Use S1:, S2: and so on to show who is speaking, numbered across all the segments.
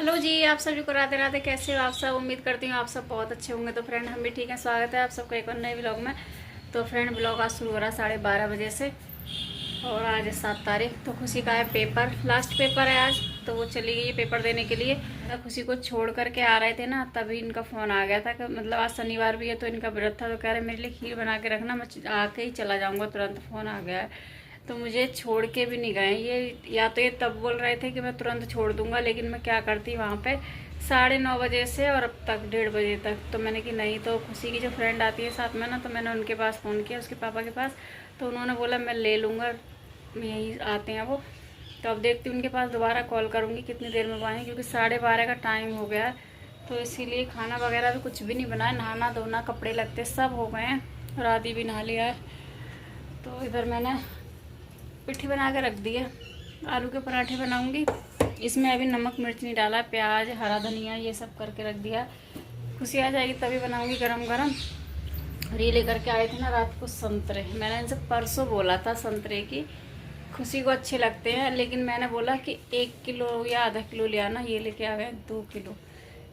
S1: Hello जी, आप सभी को राधे राधे। कैसे हो आप सब? उम्मीद करती हूँ आप सब बहुत अच्छे होंगे। तो फ्रेंड हम भी ठीक हैं। स्वागत है आप सबका एक और नए व्लॉग में। तो फ्रेंड व्लॉग आज शुरू हो रहा है 12:30 बजे से और आज है 7 तारीख। तो खुशी का है पेपर, लास्ट पेपर है आज। तो वो चली गई है पेपर देने के लिए। खुशी को छोड़ करके आ रहे थे ना, तभी इनका फ़ोन आ गया था कि मतलब आज शनिवार भी है तो इनका व्रत था। तो कह रहे मेरे लिए खीर बना के रखना, मैं आके ही चला जाऊँगा। तुरंत फ़ोन आ गया है तो मुझे छोड़ के भी नहीं गए ये। या तो ये तब बोल रहे थे कि मैं तुरंत छोड़ दूंगा, लेकिन मैं क्या करती वहाँ पे 9:30 बजे से और अब तक 1:30 बजे तक। तो मैंने कि नहीं। तो खुशी की जो फ्रेंड आती है साथ में ना, तो मैंने उनके पास फ़ोन किया, उसके पापा के पास। तो उन्होंने बोला मैं ले लूँगा, यहीं आते हैं वो। तो अब देखती हूँ उनके पास दोबारा कॉल करूँगी कितनी देर में आएँ, क्योंकि 12:30 का टाइम हो गया है। तो इसीलिए खाना वगैरह भी कुछ भी नहीं बनाया, नहाना धोना कपड़े लगते सब हो गए हैं और आदि भी नहा लिया है। तो इधर मैंने पिट्ठी बना के रख दी है, आलू के पराठे बनाऊंगी। इसमें अभी नमक मिर्च नहीं डाला, प्याज हरा धनिया ये सब करके रख दिया। खुशी आ जाएगी तभी बनाऊंगी गरम गरम। और ये लेकर के आए थे ना रात को संतरे, मैंने इनसे परसों बोला था संतरे की खुशी को अच्छे लगते हैं, लेकिन मैंने बोला कि 1 किलो या आधा किलो ले आना। ये लेके आ गए 2 किलो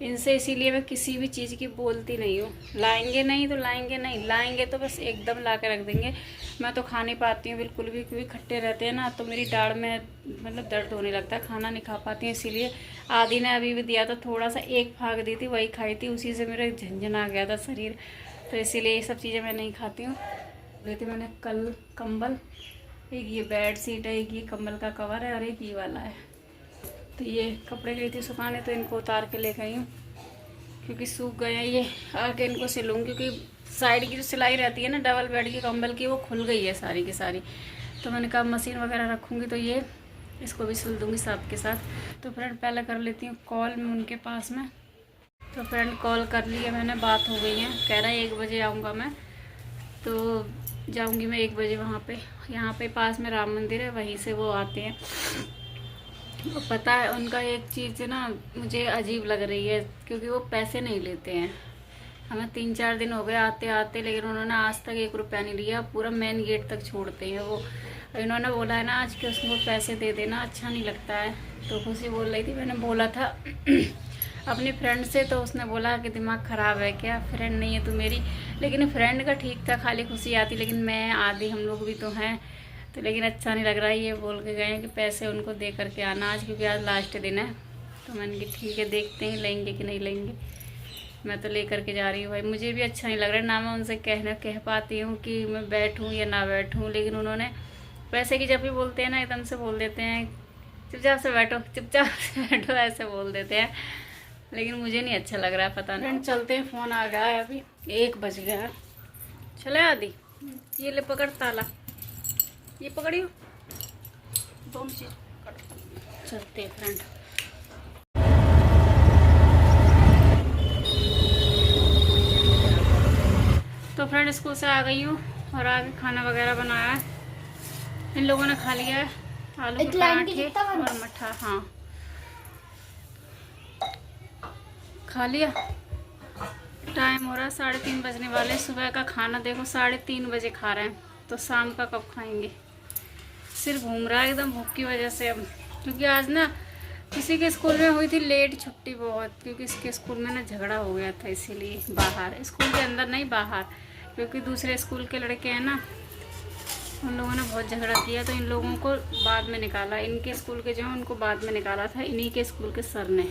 S1: इनसे। इसीलिए मैं किसी भी चीज़ की बोलती नहीं हूँ, लाएंगे नहीं तो लाएंगे नहीं, लाएंगे तो बस एकदम ला के रख देंगे। मैं तो खा नहीं पाती हूँ बिल्कुल भी, क्योंकि खट्टे रहते हैं ना, तो मेरी दाढ़ में मतलब दर्द होने लगता है, खाना नहीं खा पाती हूँ। इसीलिए आदि ने अभी भी दिया था थोड़ा सा, एक फाक दी थी वही खाई थी, उसी से मेरा झंझन आ गया था शरीर। तो इसीलिए ये सब चीज़ें मैं नहीं खाती हूँ। लेती मैंने कल कंबल, एक ये बेड शीट है, एक ये कंबल का कवर है और एक ये वाला है। तो ये कपड़े गई थी सुखाने, तो इनको उतार के ले गई हूँ क्योंकि सूख गए हैं। ये आके इनको सिलूँगी, क्योंकि साइड की जो सिलाई रहती है ना डबल बेड की कंबल की, वो खुल गई है सारी की सारी। तो मैंने कहा मशीन वगैरह रखूँगी तो ये इसको भी सिल दूँगी साथ के साथ। तो फ्रेंड पहले कर लेती हूँ कॉल में उनके पास में। तो फ्रेंड कॉल कर लिया मैंने, बात हो गई है। कह रहा है 1 बजे आऊँगा मैं, तो जाऊँगी मैं 1 बजे वहाँ पे। यहाँ पे पास में राम मंदिर है, वहीं से वो आते हैं। वो पता है उनका एक चीज़ ना मुझे अजीब लग रही है, क्योंकि वो पैसे नहीं लेते हैं। हमें 3-4 दिन हो गए आते आते, लेकिन उन्होंने आज तक 1 रुपया नहीं लिया। पूरा मेन गेट तक छोड़ते हैं वो। इन्होंने बोला है ना आज कि उसको पैसे दे देना, अच्छा नहीं लगता है। तो खुशी बोल रही थी, मैंने बोला था अपनी फ्रेंड से, तो उसने बोला कि दिमाग ख़राब है क्या, फ्रेंड नहीं है तू मेरी। लेकिन फ्रेंड का ठीक था, खाली खुशी आती, लेकिन मैं आदि हम लोग भी तो हैं। तो लेकिन अच्छा नहीं लग रहा है। ये बोल के गए हैं कि पैसे उनको दे करके आना आज, क्योंकि आज लास्ट दिन है। तो मैंने कहा ठीक है, देखते हैं लेंगे कि नहीं लेंगे। मैं तो लेकर के जा रही हूँ भाई, मुझे भी अच्छा नहीं लग रहा है ना। मैं उनसे कह पाती हूँ कि मैं बैठूँ या ना बैठूँ, लेकिन उन्होंने पैसे की जब भी बोलते हैं ना एकदम से बोल देते हैं चुपचाप से बैठो, चुपचाप से बैठो, ऐसे बोल देते हैं। लेकिन मुझे नहीं अच्छा लग रहा है, पता नहीं। चलते हैं, फ़ोन आ गया है, अभी 1 बज गया है। चले आदि, ये ले पकड़ ताला, ये पकड़ियो, दोनों चीज़ पकड़। चलते हैं फ्रेंड। तो फ्रेंड स्कूल से आ गई हूँ और आगे खाना वगैरह बनाया है। इन लोगों ने खा लिया है आलू के पराठे और मट्ठा। हाँ खा लिया। टाइम हो रहा है 3:30 बजने वाले। सुबह का खाना देखो 3:30 बजे खा रहे हैं, तो शाम का कब खाएंगे। सिर घूम रहा है एकदम भूख की वजह से अब, क्योंकि आज ना किसी के स्कूल में हुई थी लेट छुट्टी बहुत, क्योंकि इसके स्कूल में ना झगड़ा हो गया था, इसीलिए बाहर, स्कूल के अंदर नहीं बाहर, क्योंकि दूसरे स्कूल के लड़के हैं ना, उन लोगों ने बहुत झगड़ा किया। तो इन लोगों को बाद में निकाला, इनके स्कूल के जो हैं उनको बाद में निकाला था इन्हीं के स्कूल के सर ने।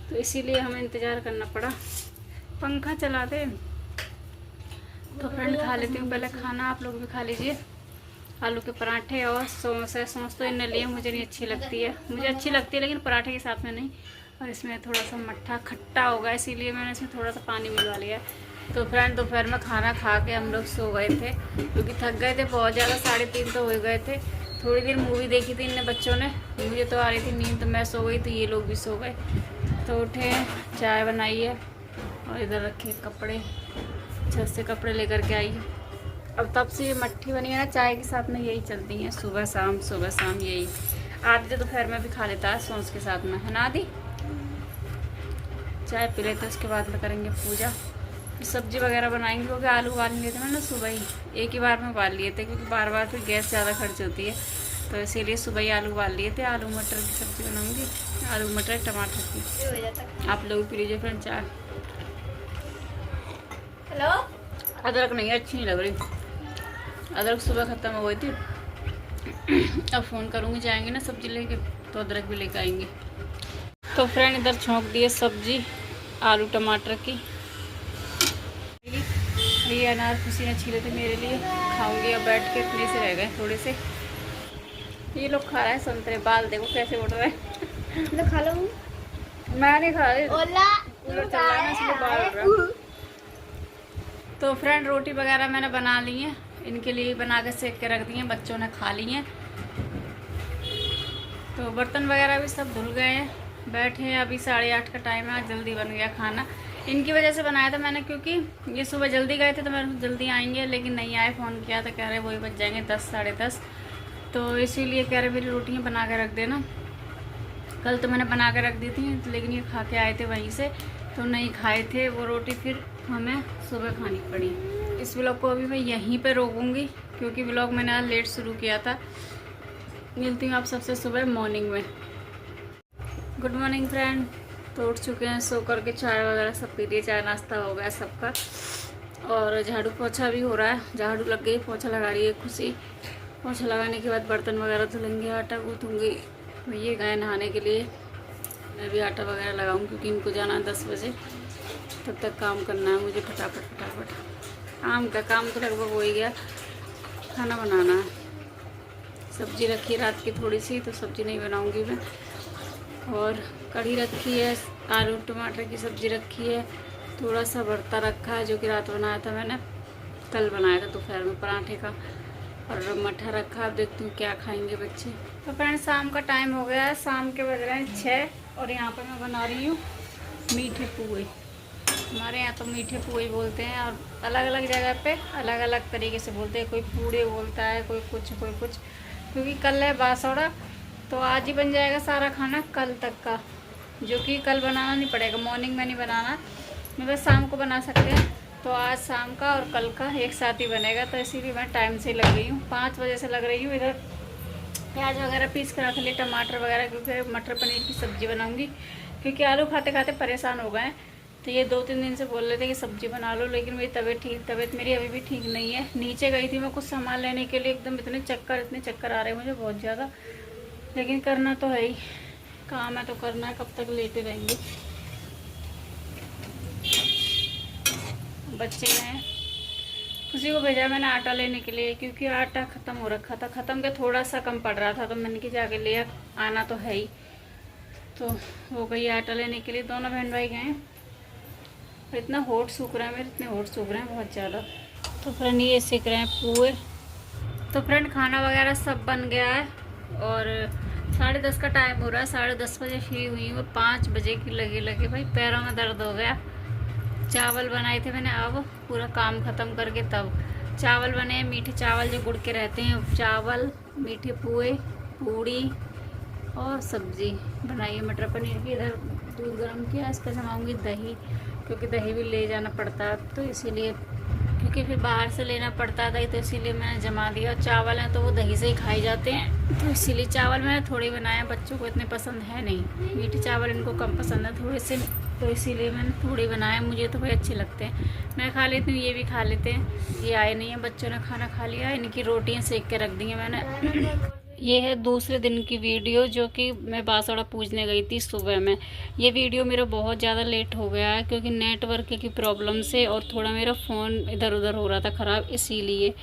S1: तो इसीलिए हमें इंतज़ार करना पड़ा। पंखा चला दे। तो फ्रेंड खा लेती हूँ पहले खाना, आप लोग भी खा लीजिए। आलू के पराठे और सॉस है। सॉस तो इनने लिए, मुझे नहीं अच्छी लगती है, मुझे अच्छी लगती है लेकिन पराठे के साथ में नहीं। और इसमें थोड़ा सा मट्ठा खट्टा होगा, इसीलिए मैंने इसमें थोड़ा सा पानी मिलवा लिया। तो फ्रेंड दोपहर में खाना खा के हम लोग सो गए थे, क्योंकि थक गए थे बहुत ज़्यादा। 3:30 तो हो गए थे। थोड़ी देर मूवी देखी थी इन बच्चों ने, मुझे तो आ रही थी नींद, तो मैं सो गई, तो ये लोग भी सो गए। तो उठे, चाय बनाई है और इधर रखे कपड़े, छत से कपड़े लेकर के आई। अब तब से ये मट्ठी बनी है ना, चाय के साथ में यही चलती हैं, सुबह शाम यही। आदि तो दोपहर में भी खा लेता है सॉस के साथ में, है ना आदि। चाय पी लेते, उसके बाद में करेंगे पूजा, सब्जी वगैरह बनाएंगे। क्योंकि आलू उबाल लिए थे मैंने सुबह ही, एक ही बार में उबाल लिए थे, क्योंकि बार बार फिर गैस ज़्यादा खर्च होती है। तो इसीलिए सुबह ही आलू उबाल लिए थे। आलू मटर की सब्ज़ी बनाऊंगी, आलू मटर टमाटर की। आप लोग पी लीजिए फ्रेंड चाय। हेलो। अदरक नहीं, अच्छी नहीं लग रही, अदरक सुबह ख़त्म हो गई थी। अब फ़ोन करूँगी, जाएंगे ना सब्ज़ी लेके तो अदरक भी लेकर आएंगे। तो फ्रेंड इधर छोंक दिए सब्ज़ी आलू टमाटर की। ये अनार खुशी ने छीले थे मेरे लिए, खाऊंगी। अब बैठ के इतने से रह गए थोड़े से। ये लोग खा रहे हैं संतरे, बाल देखो कैसे उड़ रहे हैं। तो खा लो। मैं नहीं खा रही, कूलर चल रहा है ना इसलिए बाल उड़ रहा है। तो फ्रेंड रोटी वगैरह मैंने बना ली है, इनके लिए बना के सेक के रख दी हैं, बच्चों ने खा ली हैं। तो बर्तन वगैरह भी सब धुल गए हैं, बैठे हैं। अभी 8:30 का टाइम है, जल्दी बन गया खाना। इनकी वजह से बनाया था मैंने, क्योंकि ये सुबह जल्दी गए थे तो मैं जल्दी आएंगे, लेकिन नहीं आए। फ़ोन किया तो कह रहे वही बच जाएंगे 10 साढ़े 10। तो इसीलिए कह रहे मेरी रोटियाँ बना के रख देना। कल तो मैंने बना के रख दी थी, लेकिन ये खा के आए थे वहीं से, तो नहीं खाए थे वो रोटी, फिर हमें सुबह खानी पड़ी। इस व्लॉग को अभी मैं यहीं पे रोकूंगी, क्योंकि व्लॉग मैंने आज लेट शुरू किया था। मिलती हूँ आप सबसे सुबह मॉर्निंग में। Good morning friend. तो उठ चुके हैं सो करके, चाय वगैरह सब पी लिए, चाय नाश्ता हो गया सबका, और झाड़ू पोछा भी हो रहा है। झाड़ू लग गई, पोछा लगा रही है खुशी। पोछा लगाने के बाद बर्तन वगैरह धुलेंगे, आटा गूँथूँगी। ये गए नहाने के लिए, मैं भी आटा वगैरह लगाऊँ, क्योंकि इनको जाना है 10 बजे। तब तक काम करना है मुझे फटाफट। आम का काम तो लगभग हो ही गया, खाना बनाना है। सब्ज़ी रखी है रात की थोड़ी सी, तो सब्ज़ी नहीं बनाऊंगी मैं। और कढ़ी रखी है, आलू टमाटर की सब्ज़ी रखी है, थोड़ा सा भरता रखा है जो कि रात बनाया था मैंने, कल बनाया था दोपहर में पराठे का, और मठा रखा। अब देखती हूँ क्या खाएंगे बच्चे। तो फ्रेंड शाम का टाइम हो गया है, शाम के बज रहे हैं 6, और यहाँ पर मैं बना रही हूँ मीठे पुए। हमारे यहाँ तो मीठे पुए बोलते हैं, और अलग अलग जगह पे अलग अलग तरीके से बोलते हैं। कोई पूड़े बोलता है, कोई कुछ। क्योंकि कल है बासौड़ा, तो आज ही बन जाएगा सारा खाना कल तक का, जो कि कल बनाना नहीं पड़ेगा, मॉर्निंग में नहीं बनाना, मैं बस शाम को बना सकते हैं। तो आज शाम का और कल का एक साथ ही बनेगा, तो इसीलिए मैं टाइम से लग गई हूँ, 5 बजे से लग रही हूँ। इधर प्याज वगैरह पीस कर रख लिए, टमाटर वगैरह, क्योंकि मटर पनीर की सब्ज़ी बनाऊँगी। क्योंकि आलू खाते खाते परेशान हो गए हैं, तो ये 2-3 दिन से बोल रहे थे कि सब्ज़ी बना लो, लेकिन मेरी तबीयत मेरी अभी भी ठीक नहीं है। नीचे गई थी मैं कुछ सामान लेने के लिए, एकदम इतने चक्कर आ रहे हैं मुझे बहुत ज़्यादा, लेकिन करना तो है ही, काम है तो करना है, कब तक लेटे रहेंगे। बच्चे गए, खुशी को भेजा मैंने आटा लेने के लिए, क्योंकि आटा ख़त्म हो रखा था, ख़त्म के थोड़ा सा कम पड़ रहा था, तो मैंने कि जाके ले आना तो है ही। तो हो गई आटा लेने के लिए, दोनों बहन भाई गए। और इतना होठ सूख रहा है मेरे, इतने होठ सूख रहे हैं बहुत ज़्यादा। तो फ्रेंड ये सीख रहे हैं पुए। तो फ्रेंड खाना वगैरह सब बन गया है, और 10:30 का टाइम हो रहा है। 10:30 बजे फ्री हुई हूँ, 5 बजे की लगे भाई पैरों में दर्द हो गया। चावल बनाए थे मैंने, अब पूरा काम ख़त्म करके तब चावल बने, मीठे चावल जो गुड़ के रहते हैं, चावल, मीठे पुए, पूड़ी और सब्ज़ी बनाई है मटर पनीर की। इधर दूध गर्म किया, इस पर जमाऊँगी दही, क्योंकि दही भी ले जाना पड़ता है, तो इसीलिए, क्योंकि फिर बाहर से लेना पड़ता है दही, तो इसीलिए मैंने जमा दिया। और चावल हैं तो वो दही से ही खाए जाते हैं, तो इसीलिए चावल मैंने थोड़े बनाए, बच्चों को इतने पसंद है नहीं, मीठे चावल इनको कम पसंद है थोड़े से, तो इसीलिए मैंने थोड़े बनाए। मुझे तो भाई अच्छे लगते हैं, मैं खा लेती हूँ, ये भी खा लेते हैं। ये आए नहीं हैं, बच्चों ने खाना खा लिया, इनकी रोटियाँ सेक के रख दी हैं मैंने। ये है दूसरे दिन की वीडियो, जो कि मैं बासौड़ा पूजने गई थी सुबह में। ये वीडियो मेरा बहुत ज़्यादा लेट हो गया है, क्योंकि नेटवर्क की प्रॉब्लम से, और थोड़ा मेरा फ़ोन इधर उधर हो रहा था ख़राब, इसीलिए।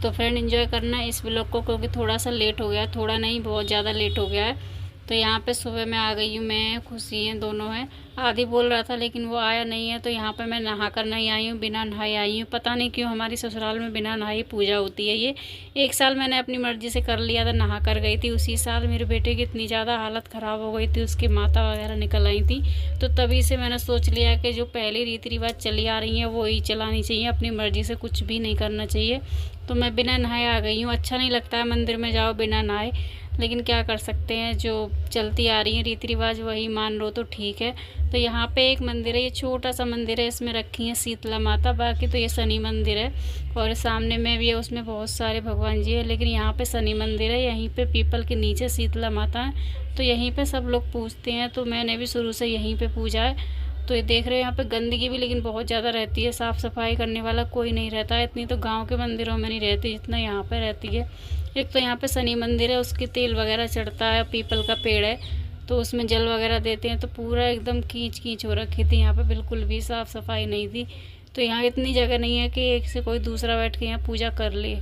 S1: तो फ्रेंड एंजॉय करना इस व्लॉग को, क्योंकि थोड़ा सा लेट हो गया, थोड़ा नहीं बहुत ज़्यादा लेट हो गया है। तो यहाँ पे सुबह में आ गई हूँ मैं, खुशी हैं, दोनों हैं। आदि बोल रहा था लेकिन वो आया नहीं है, तो यहाँ पे मैं नहा कर नहीं आई हूँ, बिना नहाई आई हूँ। पता नहीं क्यों हमारी ससुराल में बिना नहाई पूजा होती है। ये 1 साल मैंने अपनी मर्ज़ी से कर लिया था, नहा कर गई थी। उसी साल मेरे बेटे की इतनी ज़्यादा हालत ख़राब हो गई थी, उसकी माता वगैरह निकल आई थी, तो तभी से मैंने सोच लिया कि जो पहले रीति रिवाज चली आ रही हैं वो ही चलानी चाहिए, अपनी मर्ज़ी से कुछ भी नहीं करना चाहिए। तो मैं बिना नहाए आ गई हूँ। अच्छा नहीं लगता है मंदिर में जाओ बिना नहाए, लेकिन क्या कर सकते हैं, जो चलती आ रही है रीति रिवाज वही मान लो तो ठीक है। तो यहाँ पे एक मंदिर है, ये छोटा सा मंदिर है, इसमें रखी है शीतला माता, बाकी तो ये शनि मंदिर है। और सामने में भी है, उसमें बहुत सारे भगवान जी है, लेकिन यहाँ पे शनि मंदिर है। यहीं पे पीपल के नीचे शीतला माता है, तो यहीं पे सब लोग पूजते हैं। तो मैंने भी शुरू से यहीं पे पूजा है। तो ये देख रहे हो यहाँ पे गंदगी भी लेकिन बहुत ज़्यादा रहती है, साफ़ सफाई करने वाला कोई नहीं रहता है। इतनी तो गांव के मंदिरों में नहीं रहती जितना यहाँ पे रहती है। एक तो यहाँ पे शनि मंदिर है, उसके तेल वगैरह चढ़ता है, पीपल का पेड़ है तो उसमें जल वगैरह देते हैं। तो पूरा एकदम कीच कीच हो रखी थी यहाँ पे, बिल्कुल भी साफ़ सफाई नहीं थी। तो यहाँ इतनी जगह नहीं है कि एक से कोई दूसरा बैठ के यहाँ पूजा कर ले।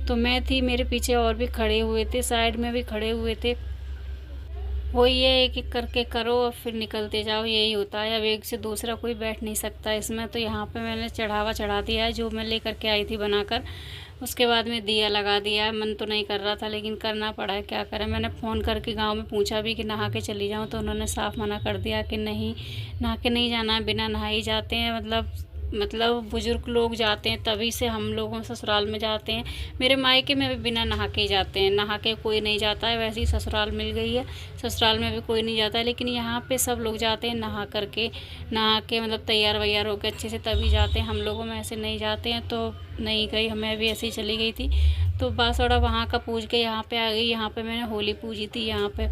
S1: तो मैं थी, मेरे पीछे और भी खड़े हुए थे, साइड में भी खड़े हुए थे। वही ये एक एक करके करो और फिर निकलते जाओ, यही होता है। अब एक से दूसरा कोई बैठ नहीं सकता इसमें। तो यहाँ पे मैंने चढ़ावा चढ़ा दिया है, जो मैं लेकर के आई थी बनाकर। उसके बाद में दिया लगा दिया है। मन तो नहीं कर रहा था लेकिन करना पड़ा है, क्या करें। मैंने फ़ोन करके गांव में पूछा भी कि नहा के चली जाऊँ, तो उन्होंने साफ मना कर दिया कि नहीं, नहा के नहीं जाना है, बिना नहाई जाते हैं। मतलब बुज़ुर्ग लोग जाते हैं, तभी से हम लोगों ससुराल में जाते हैं। मेरे मायके में भी बिना नहा के ही जाते हैं, नहा के कोई नहीं जाता है। वैसे ही ससुराल मिल गई है, ससुराल में भी कोई नहीं जाता है, लेकिन यहाँ पे सब लोग जाते हैं नहा के मतलब तैयार वैयार होकर अच्छे से तभी जाते हैं। हम लोगों में ऐसे नहीं जाते हैं, तो नहीं गई, मैं भी ऐसे ही चली गई थी। तो बांसवाड़ा वहाँ का पूज के यहाँ पे आ गई। यहाँ पे मैंने होली पूजी थी। यहाँ पे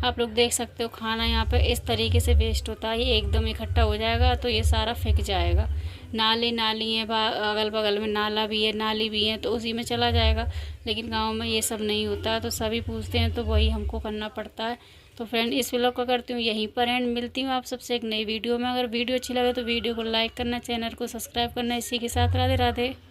S1: आप लोग देख सकते हो, खाना यहाँ पे इस तरीके से वेस्ट होता है, ये एकदम इकट्ठा हो जाएगा तो ये सारा फेंक जाएगा। नाली हैं, अगल बगल में नाला भी है, नाली भी है, तो उसी में चला जाएगा। लेकिन गांव में ये सब नहीं होता, तो सभी पूछते हैं, तो वही हमको करना पड़ता है। तो फ्रेंड, इस व्लॉग को करती हूँ यहीं पर एंड, मिलती हूँ आप सबसे एक नई वीडियो में। अगर वीडियो अच्छी लगे तो वीडियो को लाइक करना, चैनल को सब्सक्राइब करना। इसी के साथ राधे राधे।